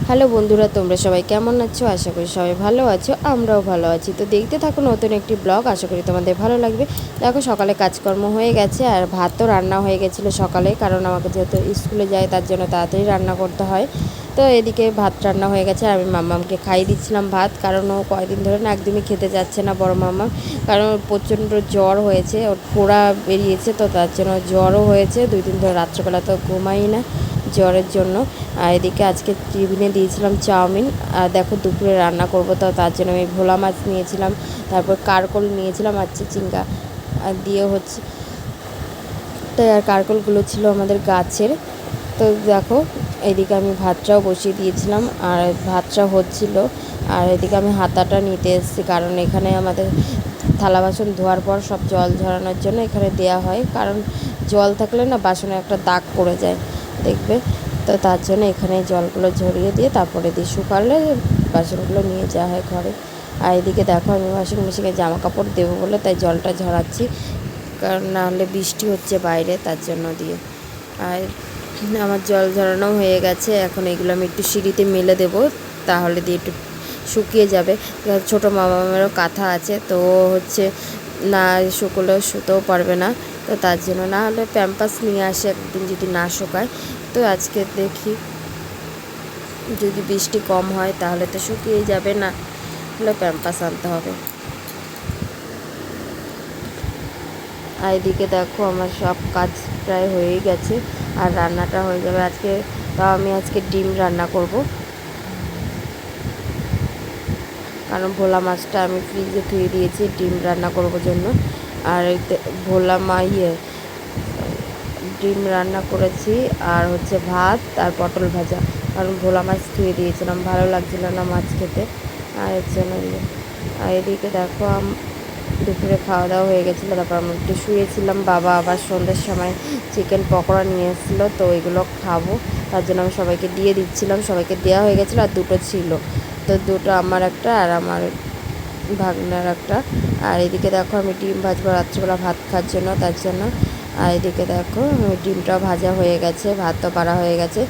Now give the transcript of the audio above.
Hello বন্ধুরা, তোমরা সবাই কেমন আছো? আশা করি সবাই ভালো আছো, আমরাও ভালো আছি। তো দেখতে থাকো নতুন একটি ব্লগ, আশা করি তোমাদের ভালো লাগবে। দেখো সকালে কাজকর্ম হয়ে গেছে আর ভাতও রান্না হয়ে গেছিলো সকালে, কারণ আমাকে যেহেতু স্কুলে যায় তার জন্য তাড়াতাড়ি রান্না করতে হয়। তো এদিকে ভাত রান্না হয়ে গেছে, আমি মাম্মামকে খাইয়ে দিচ্ছিলাম ভাত, কারণ ও কয়েকদিন ধরে না একদমই খেতে যাচ্ছে না বড় মাম্মা, কারণ ওর প্রচণ্ড জ্বর হয়েছে, ওর ফোড়া বেরিয়েছে, তো তার জন্য জ্বরও হয়েছে। 2 দিন ধরে রাত্রেবেলা তো ঘুমাই না জ্বরের জন্য। আর এদিকে আজকে টিফিনে দিয়েছিলাম চাউমিন, আর দেখো দুপুরে রান্না করবো, তো তার জন্য আমি ভোলা মাছ নিয়েছিলাম, তারপর কারকল নিয়েছিলাম আর চিচিঙ্গা আর দিয়ে হচ্ছে। তো আর কারকলগুলো ছিল আমাদের গাছের। তো দেখো এদিকে আমি ভাতটাও বসিয়ে দিয়েছিলাম আর ভাতটা হচ্ছিল। আর এদিকে আমি হাতাটা নিতে এসেছি, কারণ এখানে আমাদের থালা বাসন ধোয়ার পর সব জল ঝরানোর জন্য এখানে দেয়া হয়, কারণ জল থাকলে না বাসনে একটা দাগ পড়ে যায় দেখবে। তো তার জন্য এখানে জলগুলো ঝরিয়ে দিয়ে তারপরে দিয়ে শুকালে বাসনগুলো নিয়ে যাওয়া হয় ঘরে। আর এদিকে দেখো আমি ওয়াশিং মেশিনে জামা কাপড় দেবো বলে তাই জলটা ঝরাচ্ছি, কারণ না হলে বৃষ্টি হচ্ছে বাইরে, তার জন্য দিয়ে। আর আমার জল ঝরানো হয়ে গেছে, এখন এগুলো আমি একটু সিঁড়িতে মেলে দেবো, তাহলে দিয়ে একটু শুকিয়ে যাবে। ছোটো মামামেরও কাঁথা আছে, তো হচ্ছে না শুকোলেও শুতেও পারবে না, তো তার জন্য না হলে প্যাম্পাস নিয়ে আসে একদিন যদি না শুকায়। তো আজকে দেখি যদি বৃষ্টি কম হয় তাহলে তো শুকিয়ে যাবে, না হলে প্যাম্পাস আনতে হবে। আর এদিকে দেখো আমার সব কাজ প্রায় হয়েই গেছে আর রান্নাটা হয়ে যাবে আজকে। তাও আমি আজকে ডিম রান্না করব, কারণ ভোলা মাছটা আমি ফ্রিজে ধুয়ে দিয়েছি ডিম রান্না করবো জন্য। আর ভোলা ডিম রান্না করেছি, আর হচ্ছে ভাত আর পটল ভাজা, কারণ ভোলা মাছ ধুয়ে দিয়েছিলাম, ভালো লাগছিল না মাছ খেতে, আর এর জন্য। আর এদিকে দেখো দুপুরে খাওয়া দাওয়া হয়ে গেছিলো, তারপর আমি একটু শুয়েছিলাম। বাবা আবার সন্ধ্যের সময় চিকেন পকোড়া নিয়ে এসেছিলো, তো ওইগুলো খাবো, তার জন্য আমি সবাইকে দিয়ে দিচ্ছিলাম। সবাইকে দেওয়া হয়ে গেছিলো আর দুটো ছিল, তো দুটো আমার একটা আর আমার ভাগনার একটা। আর এদিকে দেখো আমি ডিম ভাজবো রাত্রিবেলা ভাত খাওয়ার জন্য, তার জন্য। আর এদিকে দেখো ডিমটা ভাজা হয়ে গেছে, ভাতও বাড়া হয়ে গেছে,